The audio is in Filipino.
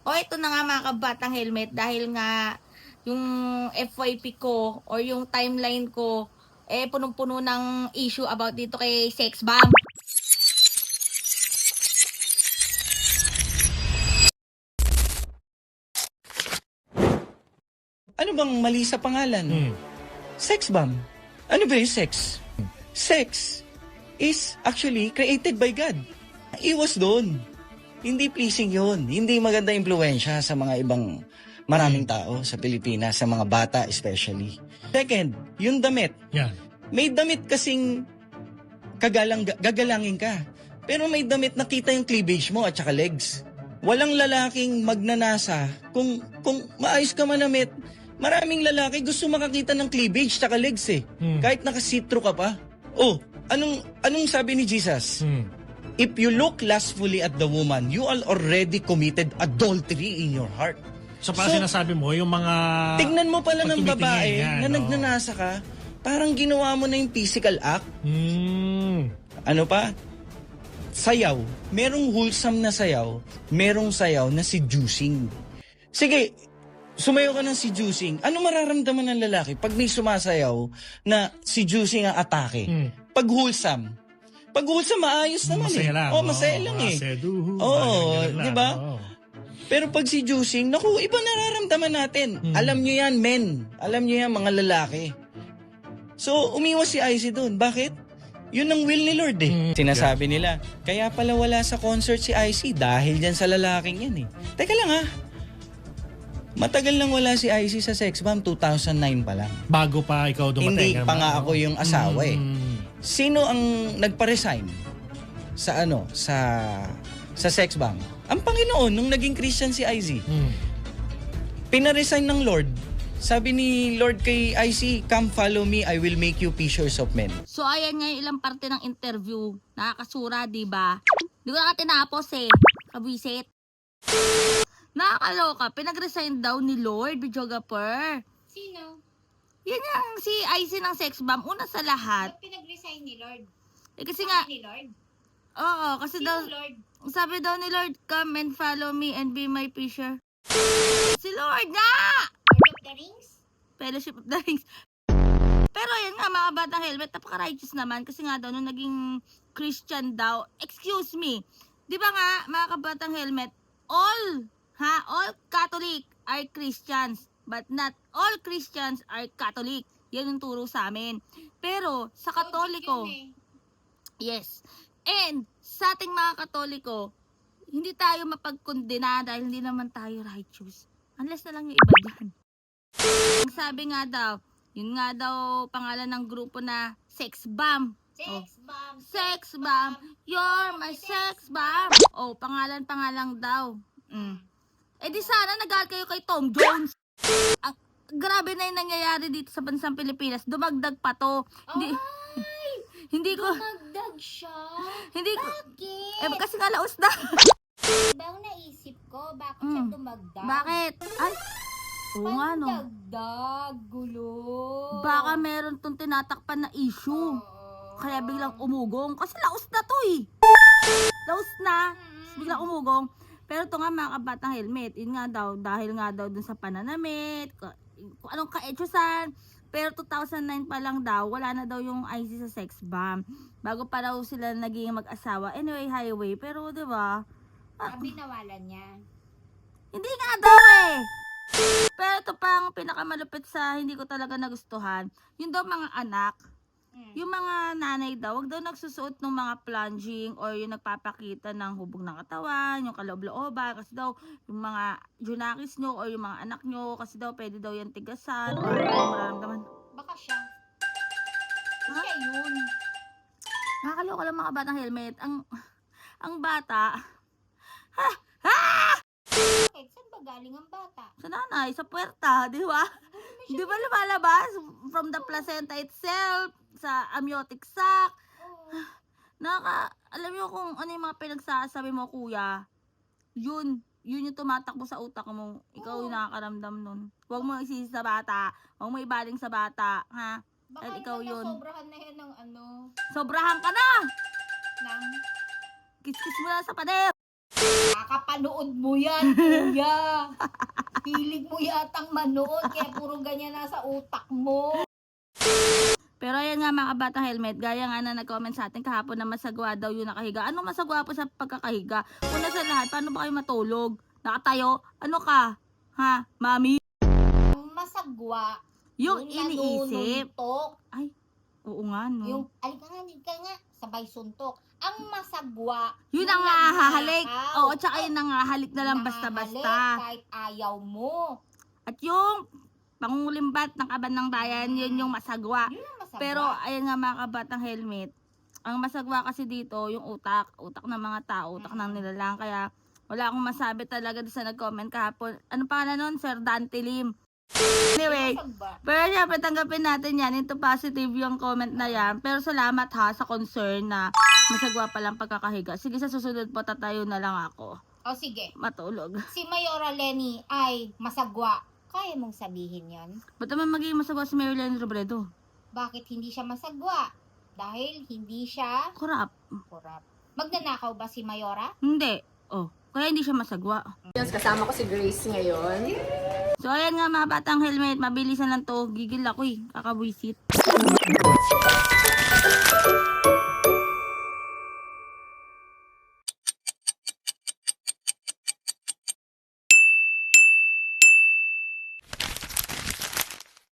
O ito na nga mga kabatang helmet, dahil nga yung FYP ko or yung timeline ko punong-puno ng issue about dito kay Sex Bomb. Ano bang mali sa pangalan? Sex bomb. Ano ba yung sex? Sex is actually created by God. Iwas doon. Hindi pleasing yun. Hindi maganda impluensya sa mga ibang maraming tao sa Pilipinas, sa mga bata especially. Second, yung damit. Yan. May damit kasing gagalangin ka. Pero may damit na kita yung cleavage mo at saka legs. Walang lalaking magnanasa kung maayos ka manamit. Maraming lalaki gusto makakita ng cleavage tsaka legs eh. Kahit naka-see-through ka pa. Oh, anong sabi ni Jesus? If you look lustfully at the woman, you are already committed adultery in your heart. So, parang sinasabi mo, yung mga... Tignan mo pala ng babae yan, na nagnanasa ka, parang ginawa mo na yung physical act. Ano pa? Sayaw. Merong wholesome na sayaw. Merong sayaw na seducing. Sige, sumayaw ka ng seducing. Ano mararamdaman ng lalaki pag may sumasayaw na seducing ang atake? Pag wholesome. Pag wholesome, maayos naman masaya lang. Oh, masaya lang eh. Oo, di ba? Pero pag seducing, naku, iba nararamdaman natin. Alam nyo yan, men. Alam nyo yan, mga lalaki. So, umiwas si Icy doon. Bakit? Yun ang will ni Lord eh. Sinasabi nila, kaya pala wala sa concert si Icy dahil dyan sa lalaking yan eh. Teka lang ha. Matagal lang wala si Icy sa Sex Bomb, 2009 pa lang. Bago pa ikaw dumating. Hindi pa nga ako yung asawa eh. Sino ang nagpa-resign sa sa Sex Bomb? Ang Panginoon nung naging Christian si Icy. Pina-resign ng Lord. Sabi ni Lord kay IC, come follow me, I will make you fishers of men. So ayan nga yung ilang parte ng interview. Nakakasura, di ba? Di ko na tinapos eh. Kabwisit. Nakakaloka. Pinag-resign daw ni Lord Videographer. Sino? Yan yung si IC ng Sex Bomb. Una sa lahat. Ba't pinag-resign ni Lord? Kasi nga, Ni Lord? oo, kasi Sino daw, Lord? sabi daw ni Lord, come and follow me and be my fisher. Si Lord nga! Lord of the Rings? Fellowship of the Rings. Pero ayan nga mga batang helmet, napaka-righteous naman kasi nga daw nung naging Christian daw, excuse me, di ba nga mga kabatang helmet, all Catholic are Christians, but not all Christians are Catholic. Yan yung turo sa amin. Pero sa Katoliko, yes, and sa ating mga Katoliko, hindi tayo mapagkondena dahil hindi naman tayo righteous. Unless na lang yung iba dyan. Ang sabi nga daw, yun nga daw pangalan ng grupo na Sex Bomb. Sex bomb. Sex Bomb, you're my sex bomb. Oh, pangalan daw. Eh di sana nagalit kayo kay Tom Jones. Ang, grabe na yung nangyayari dito sa bansang Pilipinas. Dumagdag pa to. Hindi ko, Dumagdag siya. hindi ko, Bakit? kasi nga laos na. Diba ang naisip ko, bakit siya dumagdag? Bakit? Ay, oo nga no. Pagdagdag, gulo. Baka meron tong tinatakpan na issue. Kaya biglang umugong. Kasi laos na to eh. Laos na. Biglang umugong. Pero ito nga mga kabatang helmet. Yun nga daw. Dahil nga daw dun sa pananamit. Kung anong kaetsusan. Pero 2009 pa lang daw. Wala na daw yung IC sa Sex Bomb. Bago pa daw sila naging mag-asawa. Anyway, highway. Pero diba? Sabi nawalan niya. Hindi nga daw eh. Pero ito pang pinakamalupit sa hindi ko talaga nagustuhan. Yung daw mga anak. Yung mga nanay daw, wag daw nagsusuot ng mga plunging or yung nagpapakita ng hubog ng katawan, yung kaloob-looban, kasi daw yung mga junakis nyo or yung mga anak nyo, kasi daw pwede daw yan tigasan or mararamdaman. Baka siya. Ha? Siya yun. Nakakaloka lang mga batang helmet. Ang bata, Bakit? Saan ba galing ang bata? sa nanay, sa puwerta, di ba? Di ba lumalabas from the placenta itself, sa amniotic sac? Alam mo kung ano yung mga pinagsasabi mo, kuya, yun yung tumatakbo sa utak mo. Ikaw yung nakakaramdam nun. Huwag mo isisi sa bata. Huwag mo ibaling sa bata, ha? Baka Dahil ikaw yun. sobrahan na yan ng ano, Sobrahan ka na! ng... Kiss-kiss mo na sa pader! Kakapanood mo yan, kuya. Hilig mo yatang manood, kaya puro ganyan nasa utak mo. Pero ayan nga mga kabatang helmet, gaya nga na nag-comment sa atin kahapon na masagwa daw yung nakahiga. Ano masagwa po sa pagkakahiga? Una sa lahat, paano ba kayo matulog? Nakatayo? Ano ka? Ha? Mami? Ang masagwa, Yung iniisip. nanununtok. Ay, oo nga no. Yung, alika nga, sabay suntok. Ang masagwa, Yun ang hahalik. nagnanakaw. Oo, tsaka yun ang hahalik na lang basta-basta. Kahit ayaw mo. At yung pangungulimbat ng kaban ng bayan, yun yung masagwa. Yun ang masagwa. Pero ayan nga mga kabatang helmet, ang masagwa kasi dito yung utak ng mga tao, utak ng nilalang. Kaya wala akong masabi talaga sa nag-comment kahapon. Ano pangalan nun? Sir Dante Lim. Anyway, Masagwa. pero syempre tanggapin natin yan. Into positive yung comment na yan. Pero salamat ha sa concern na masagwa palang pagkakahiga. Sige, sa susunod po tatayo na lang ako. O sige, Matulog. si Mayora Lenny ay masagwa. Kaya mong sabihin yon? Ba't naman magiging masagwa si Marilyn Robredo? Bakit hindi siya masagwa? Dahil hindi siya Kurap. korap. Magnanakaw ba si Mayora? Hindi. Oh, kaya hindi siya masagwa. Yes, kasama ko si Grace ngayon. So ayan nga mga batang helmet, mabilisan lang to. Gigil ako eh, kakabwisit.